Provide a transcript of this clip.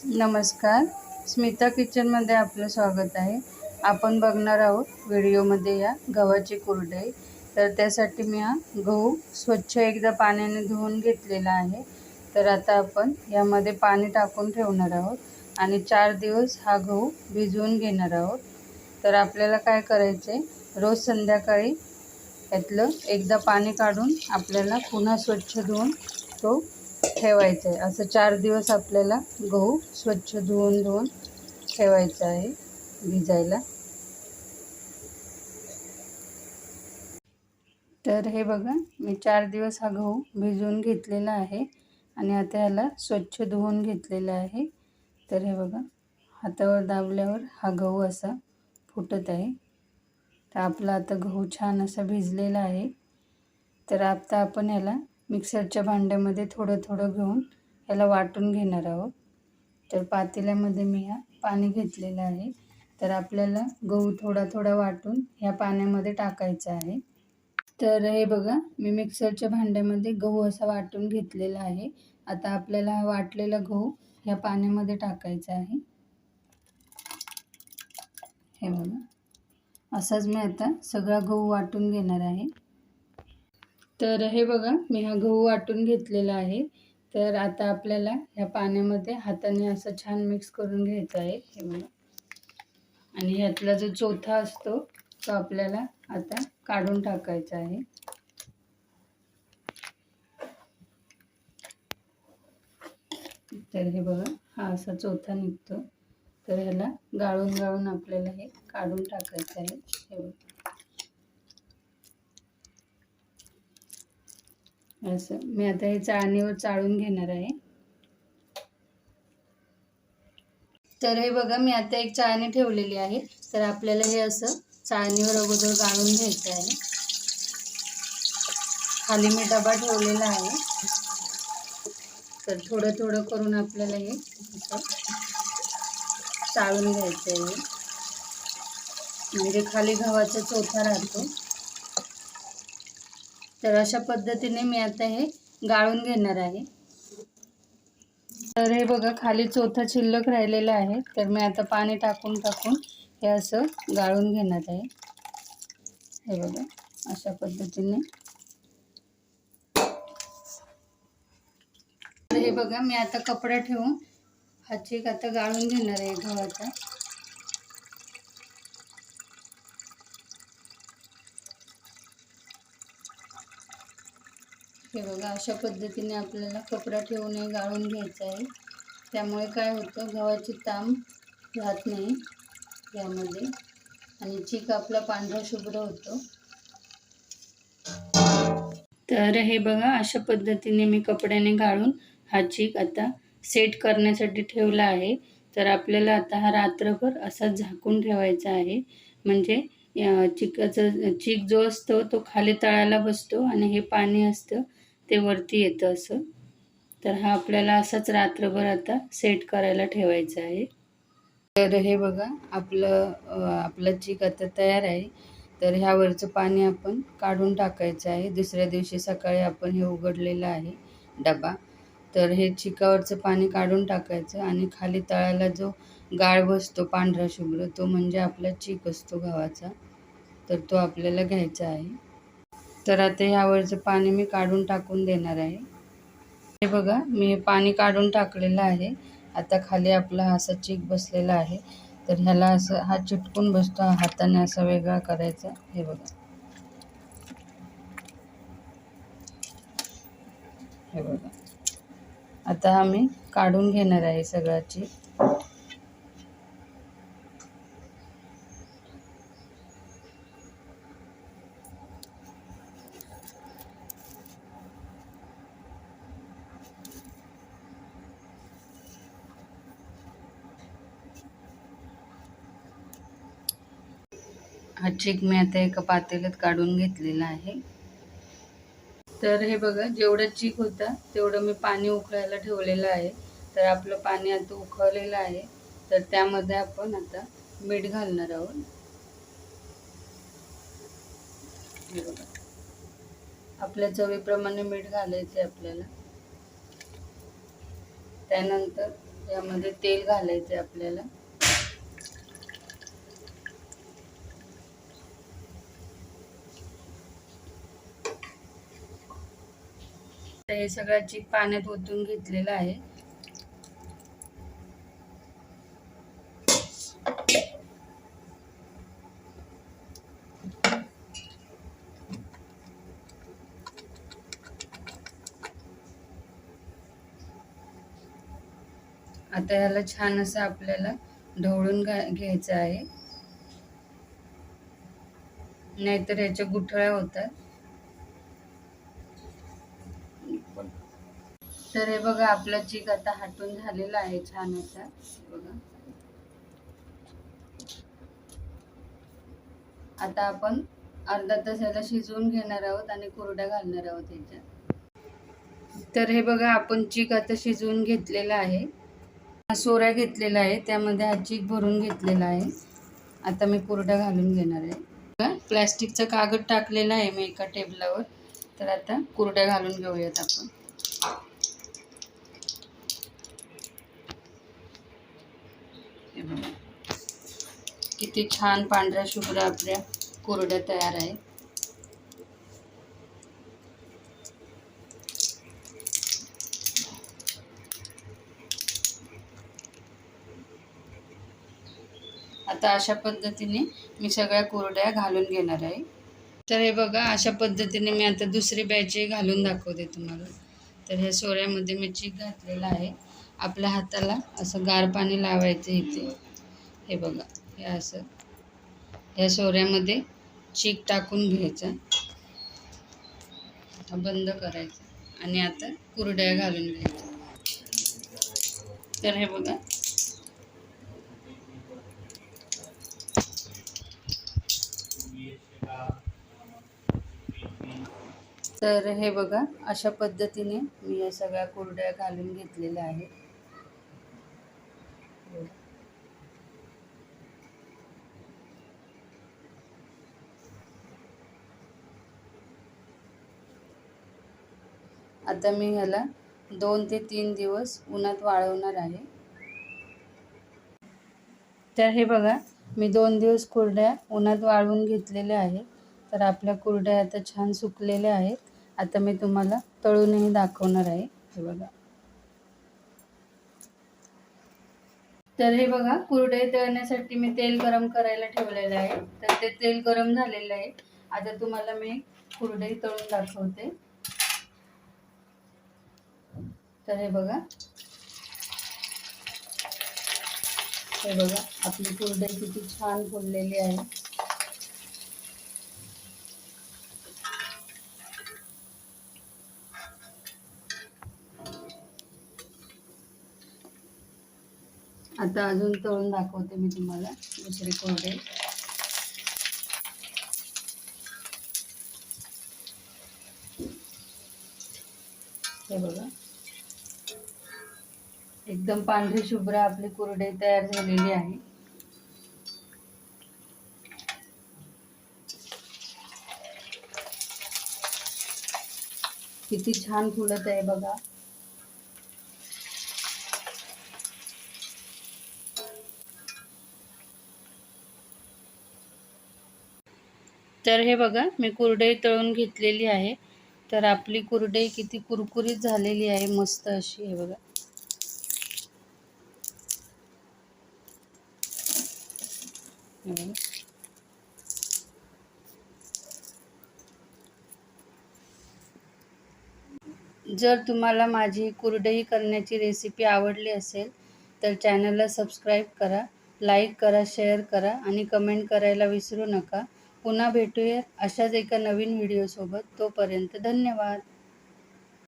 नमस्कार. स्मिता किचनमध्ये आपलं स्वागत आहे. आपण बघणार आहोत व्हिडिओमध्ये या गव्हाची कुरडई. तर त्यासाठी मी हा गहू स्वच्छ एकदा पाण्याने धुवून घेतलेला आहे. तर आता आपण यामध्ये पाणी टाकून ठेवणार आहोत आणि 4 दिवस हा गहू भिजवून घेणार आहोत. तर आपल्याला काय करायचं आहे, रोज संध्याकाळी यातलं एकदा पाणी काढून आपल्याला पुन्हा स्वच्छ धुवून तो ठेवायचं आहे. असं 4 दिवस आपल्याला गहू स्वच्छ धुवून ठेवायचा आहे भिजायला. तर हे बघा, मी 4 दिवस हा गहू भिजवून घेतलेला आहे आणि आता याला स्वच्छ धुवून घेतलेला आहे. तर हे बघा, हातावर दाबल्यावर हा गहू असा फुटत आहे. तर आपला आता गहू छान असा भिजलेला आहे. तर आता आपण याला मिक्सरच्या भांड्यामध्ये थोडं थोडं घेऊन याला वाटून घेणार आहोत. तर पातेल्यामध्ये मी पाणी घेतलेलं आहे. तर आपल्याला गहू थोडा थोडा वाटून ह्या पाण्यामध्ये टाकायचा आहे. तर हे बघा, मी मिक्सरच्या भांड्यामध्ये गहू असा वाटून घेतलेला आहे. आता आपल्याला हा वाटलेला गहू ह्या पाण्यामध्ये टाकायचा आहे. हे बघा, असाच मी आता सगळा गहू वाटून घेणार आहे. तर हे बघा, मी हा गहू वाटून घेतलेला आहे. तर आता आपल्याला ह्या पाण्यामध्ये हाताने असं छान मिक्स करून घ्यायचं आहे. हे बघा, आणि ह्यातला जो चोथा असतो तो आपल्याला आता काढून टाकायचा आहे. तर हे बघा, हा असा चोथा निघतो. तर ह्याला गाळून गाळून आपल्याला हे काढून टाकायचं आहे. हे बघा, असं मी आता हे चाळणीवर चाळून घेणार आहे. तर हे बघा, मी आता एक चाळणी ठेवलेली आहे. तर आपल्याला हे असं चाळणीवर अगोदर गाळून घ्यायचं आहे. खाली मी डबा ठेवलेला आहे. तर थोडं थोडं करून आपल्याला हे असं चाळून घ्यायचं आहे, म्हणजे खाली गव्हाचा चोथा राहतो. तर अशा पद्धतीने मी आता हे गाळून घेणार आहे. तर हे बघा, खाली चोथा शिल्लक राहिलेला आहे. तर मी आता पाणी टाकून हे असं गाळून घेणार आहे. हे बघा, अशा पद्धतीने. तर हे बघा, मी आता कपडा ठेवून हा चीक आता गाळून घेणार आहे गव्हाचा. हे बघा, अशा पद्धतीने आपल्याला कपडा ठेवून हे गाळून घ्यायचं आहे. त्यामुळे काय होतं, गव्हाची ताम राहत नाही यामध्ये आणि चीक आपला पांढरा शुभ्र होतो. तर हे बघा, अशा पद्धतीने मी कपड्याने गाळून हा चीक आता सेट करण्यासाठी ठेवला आहे. तर आपल्याला आता हा रात्रभर असा झाकून ठेवायचा आहे. म्हणजे चीक जो असतो तो खाली तळाला बसतो आणि हे पाणी असतं ते वरती येतं असं. तर हा आपल्याला असाच रात्रभर आता सेट करायला ठेवायचा आहे. तर हे बघा, आपलं चीक आता तयार आहे. तर ह्यावरचं पाणी आपण काढून टाकायचं आहे. दुसऱ्या दिवशी सकाळी आपण हे उघडलेलं आहे डबा. तर हे चिकावरचं पाणी काढून टाकायचं आणि खाली तळाला जो गाळ बसतो पांढरा शुभ्र, तो म्हणजे आपला चीक असतो गव्हाचा. तर तो आपल्याला घ्यायचा आहे. तर आता ह्यावरचं पाणी मी काढून टाकून देणार आहे. हे बघा, मी हे पाणी काढून टाकलेलं आहे. आता खाली आपला असा चीक बसलेला आहे. तर ह्याला असं हा चिटकून बसतो, हाताने असा वेगळा करायचा. हे बघा, हे बघा, आता हा मी काढून घेणार आहे सगळा चीक. हा चीक मी आता एका पातेल्यात काढून घेतलेला आहे. तर हे बघा, जेवढं चीक होता तेवढं मी पाणी उकळायला ठेवलेलं आहे. तर आपलं पाणी आता उकळलेलं आहे. तर त्यामध्ये आपण आता मीठ घालणार आहोत. हे बघा, आपल्या चवीप्रमाणे मीठ घालायचे आपल्याला. त्यानंतर यामध्ये तेल घालायचं आहे आपल्याला. तर हे सगळं चीक पाण्यात ओतून घेतलेलं आहे. आता याला छान असं आपल्याला ढवळून घ्यायचं आहे, नाहीतर याच्या गुठळ्या होतात. तर हे बघा, आपला चीक आता हाटून झालेला आहे छान असा. बघा, आता आपण अर्धा तास याला शिजवून घेणार आहोत आणि कुरड्या घालणार आहोत याच्यात. तर हे बघा, आपण चीक आता शिजवून घेतलेला आहे. सोऱ्या घेतलेला आहे, त्यामध्ये हा चीक भरून घेतलेला आहे. आता मी कुरड्या घालून घेणार आहे. प्लॅस्टिकचा कागद टाकलेला आहे मी एका टेबलावर. तर आता कुरड्या घालून घेऊयात आपण. हे बघा, किती छान पांढऱ्या शुभ्र आपल्या कुरड्या तयार आहे. आता अशा पद्धतीने मी सगळ्या कुरड्या घालून घेणार आहे. तर हे बघा, अशा पद्धतीने मी आता दुसरी बॅच घालून दाखवते तुम्हाला. तर ह्या सोऱ्यामध्ये मी चीक घातलेला आहे. आपल्या हाताला असं गार पाणी लावायचं इथे. हे बघा, हे असं ह्या सोऱ्यामध्ये चीक टाकून घ्यायचा, बंद करायचं आणि आता कुरड्या घालून घ्यायच्या. तर हे बघा, तर हे बघा, अशा पद्धतीने मी या सगळ्या कुरड्या घालून घेतलेल्या आहेत. आता मी ह्याला 2 ते 3 दिवस उन्हात वाळवणार आहे. तर हे बघा, मी 2 दिवस कुरड्या उन्हात वाळवून घेतलेल्या आहेत. तर आपल्या कुरड्या आता छान सुकलेल्या आहेत. आता मी तुम्हाला तळूनही दाखवणार आहे. हे बघा, तर हे बघा, कुरडे तळण्यासाठी मी तेल गरम करायला ठेवलेलं आहे. तर ते तेल गरम झालेलं आहे. आता तुम्हाला मी कुरडे तळून दाखवते. तर हे बघा, आपली कुरडे किती छान फुललेली आहे. आता अजून तळून दाखवते मी तुम्हाला दुसरे कुरडे. हे बघा, एकदम पांढरी शुभ्र आपली कुरडे तयार झालेली आहे. किती छान फुलत आहे बघा. तर हे बघा, मी कुरडई तळून घेतलेली आहे. तर आपली कुरडई किती कुरकुरीत झालेली आहे, मस्त अशी. हे बघा, जर तुम्हाला माझी कुरडई करण्याची रेसिपी आवडली असेल तर चॅनलला सबस्क्राईब करा, लाईक करा, शेअर करा आणि कमेंट करायला विसरू नका. पुन्हा भेटूया अशाच एका नवीन व्हिडिओसोबत. तोपर्यंत धन्यवाद.